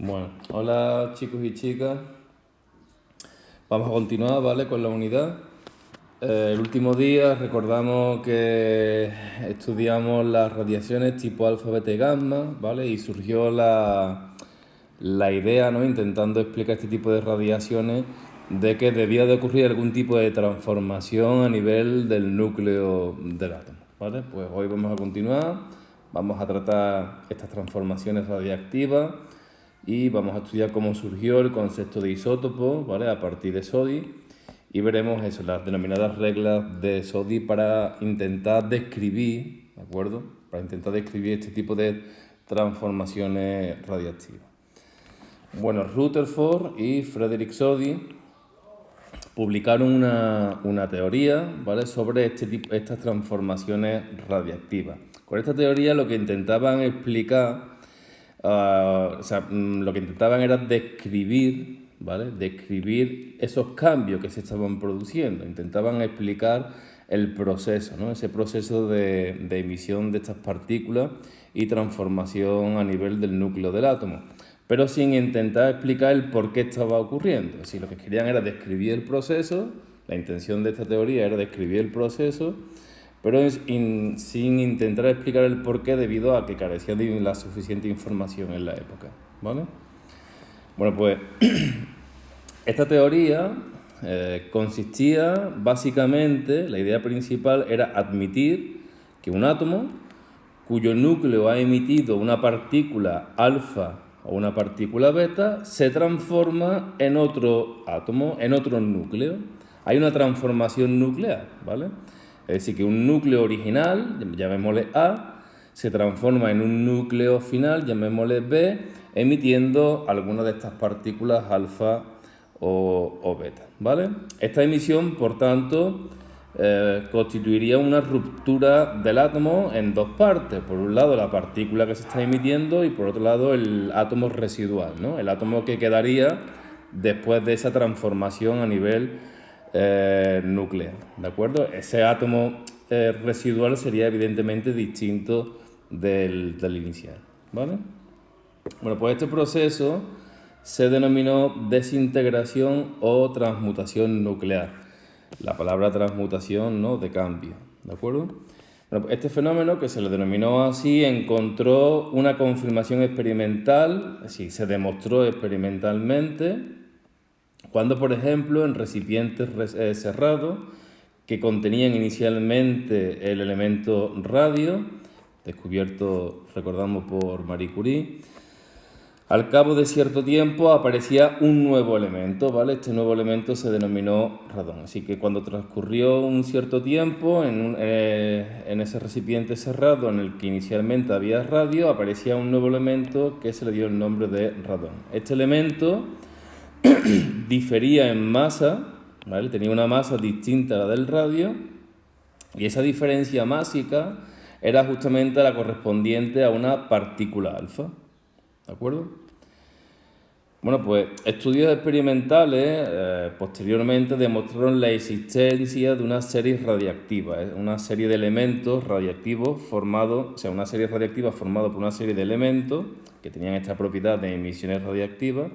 Bueno, hola chicos y chicas. Vamos a continuar, ¿vale? Con la unidad. El último día recordamos que estudiamos las radiaciones tipo alfa, beta y gamma, ¿vale? Y surgió la idea, ¿no? Intentando explicar este tipo de radiaciones, de que debía de ocurrir algún tipo de transformación a nivel del núcleo del átomo, ¿vale? Pues hoy vamos a continuar, vamos a tratar estas transformaciones radiactivas y vamos a estudiar cómo surgió el concepto de isótopo, ¿vale? A partir de SODI, y veremos eso, las denominadas reglas de SODI para intentar describir, ¿de acuerdo? Para intentar describir este tipo de transformaciones radiactivas. Bueno, Rutherford y Frederick Soddy publicaron una teoría, ¿vale? Sobre estas transformaciones radiactivas. Con esta teoría lo que intentaban explicar, lo que intentaban era describir, ¿vale? Describir esos cambios que se estaban produciendo. Intentaban explicar el proceso, ¿no? Ese proceso de emisión de estas partículas y transformación a nivel del núcleo del átomo, pero sin intentar explicar el por qué estaba ocurriendo. Es decir, lo que querían era describir el proceso, la intención de esta teoría era describir el proceso, pero sin intentar explicar el por qué debido a que carecía de la suficiente información en la época, ¿vale? Bueno, pues esta teoría consistía básicamente, la idea principal era admitir que un átomo cuyo núcleo ha emitido una partícula alfa o una partícula beta se transforma en otro átomo, en otro núcleo. Hay una transformación nuclear, ¿vale? Es decir, que un núcleo original, llamémosle A, se transforma en un núcleo final, llamémosle B, emitiendo alguna de estas partículas alfa o beta, ¿vale? Esta emisión, por tanto, constituiría una ruptura del átomo en dos partes. Por un lado, la partícula que se está emitiendo y por otro lado, el átomo residual, ¿no? El átomo que quedaría después de esa transformación a nivel nuclear, ¿de acuerdo? Ese átomo residual sería evidentemente distinto del inicial, ¿vale? Bueno, pues este proceso se denominó desintegración o transmutación nuclear. La palabra transmutación, ¿no? De cambio, ¿de acuerdo? Bueno, pues este fenómeno, que se le denominó así, encontró una confirmación experimental, es decir, se demostró experimentalmente, cuando, por ejemplo, en recipientes cerrados que contenían inicialmente el elemento radio, descubierto, recordamos, por Marie Curie, al cabo de cierto tiempo aparecía un nuevo elemento, ¿vale? Este nuevo elemento se denominó radón. Así que cuando transcurrió un cierto tiempo en ese recipiente cerrado en el que inicialmente había radio, aparecía un nuevo elemento que se le dio el nombre de radón. Este elemento difería en masa, ¿vale? Tenía una masa distinta a la del radio, y esa diferencia másica era justamente la correspondiente a una partícula alfa, ¿de acuerdo? Bueno, pues estudios experimentales posteriormente demostraron la existencia de una serie radiactiva, una serie de elementos radiactivos una serie radiactiva formada por una serie de elementos que tenían esta propiedad de emisiones radiactivas,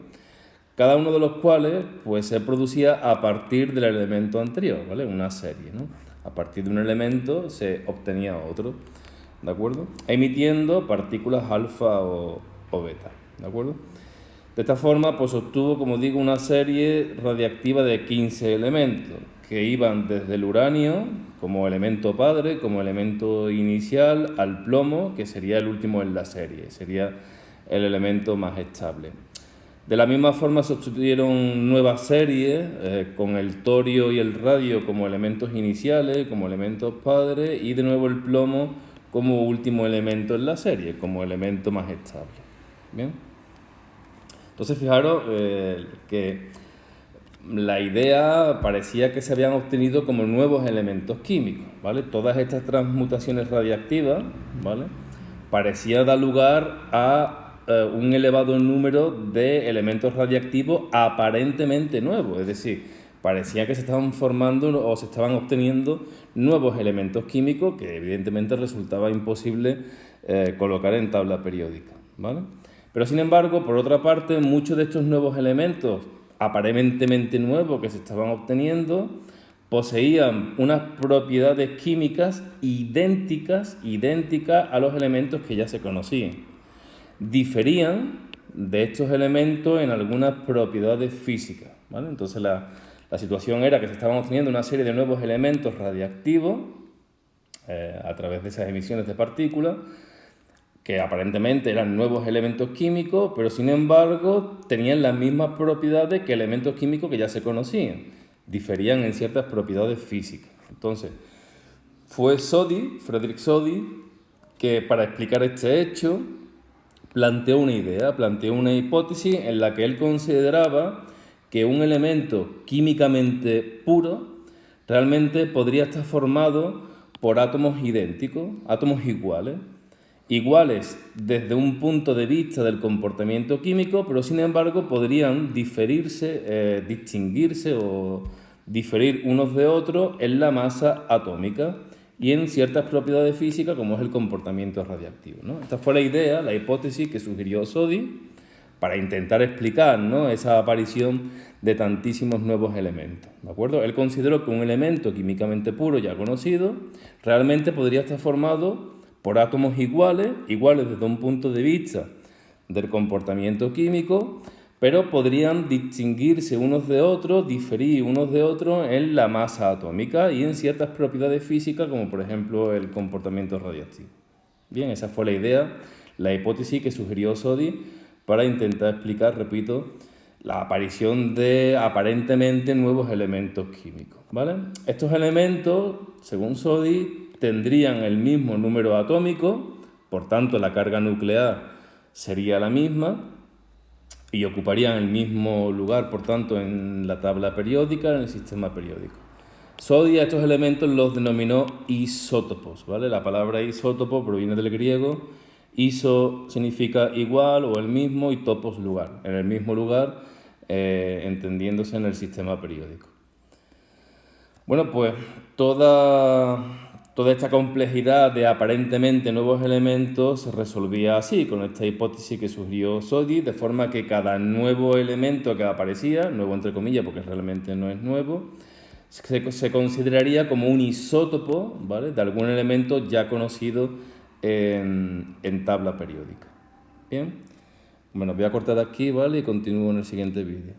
cada uno de los cuales pues se producía a partir del elemento anterior, ¿vale? Una serie, ¿no? A partir de un elemento se obtenía otro, ¿de acuerdo? Emitiendo partículas alfa o beta, ¿de acuerdo? De esta forma, pues obtuvo, como digo, una serie radiactiva de 15 elementos que iban desde el uranio como elemento padre, como elemento inicial, al plomo, que sería el último en la serie, sería el elemento más estable. De la misma forma se obtuvieron nuevas series con el torio y el radio como elementos iniciales, como elementos padres, y de nuevo el plomo como último elemento en la serie, como elemento más estable. ¿Bien? Entonces, fijaros que la idea parecía que se habían obtenido como nuevos elementos químicos, ¿vale? Todas estas transmutaciones radiactivas, ¿vale? Parecía dar lugar a un elevado número de elementos radiactivos aparentemente nuevos, es decir, parecía que se estaban formando o se estaban obteniendo nuevos elementos químicos que evidentemente resultaba imposible colocar en tabla periódica, ¿vale? Pero sin embargo, por otra parte, muchos de estos nuevos elementos, aparentemente nuevos que se estaban obteniendo, poseían unas propiedades químicas idénticas a los elementos que ya se conocían. Diferían de estos elementos en algunas propiedades físicas, ¿vale? Entonces la situación era que se estaban obteniendo una serie de nuevos elementos radiactivos a través de esas emisiones de partículas, que aparentemente eran nuevos elementos químicos, pero sin embargo tenían las mismas propiedades que elementos químicos que ya se conocían. Diferían en ciertas propiedades físicas. Entonces, fue Frédéric Soddy, que para explicar este hecho planteó una hipótesis en la que él consideraba que un elemento químicamente puro realmente podría estar formado por átomos idénticos, átomos iguales desde un punto de vista del comportamiento químico, pero sin embargo podrían distinguirse o diferir unos de otros en la masa atómica y en ciertas propiedades físicas como es el comportamiento radiactivo, ¿no? Esta fue la idea, la hipótesis que sugirió Soddy para intentar explicar, ¿no?, esa aparición de tantísimos nuevos elementos, ¿de acuerdo? Él consideró que un elemento químicamente puro ya conocido realmente podría estar formado por átomos iguales desde un punto de vista del comportamiento químico, pero podrían distinguirse unos de otros, diferir unos de otros en la masa atómica y en ciertas propiedades físicas, como por ejemplo el comportamiento radiactivo. Bien, esa fue la idea, la hipótesis que sugirió Soddy para intentar explicar, repito, la aparición de aparentemente nuevos elementos químicos, ¿vale? Estos elementos, según Soddy, tendrían el mismo número atómico, por tanto la carga nuclear sería la misma y ocuparían el mismo lugar, por tanto, en la tabla periódica, en el sistema periódico. Soddy a estos elementos los denominó isótopos, ¿vale? La palabra isótopo proviene del griego. Iso significa igual o el mismo y topos lugar, en el mismo lugar, entendiéndose en el sistema periódico. Bueno, pues toda esta complejidad de aparentemente nuevos elementos se resolvía así, con esta hipótesis que sugirió Soddy, de forma que cada nuevo elemento que aparecía, nuevo entre comillas porque realmente no es nuevo, se consideraría como un isótopo, ¿vale?, de algún elemento ya conocido en tabla periódica. Bien, bueno, voy a cortar aquí, ¿vale?, y continúo en el siguiente vídeo.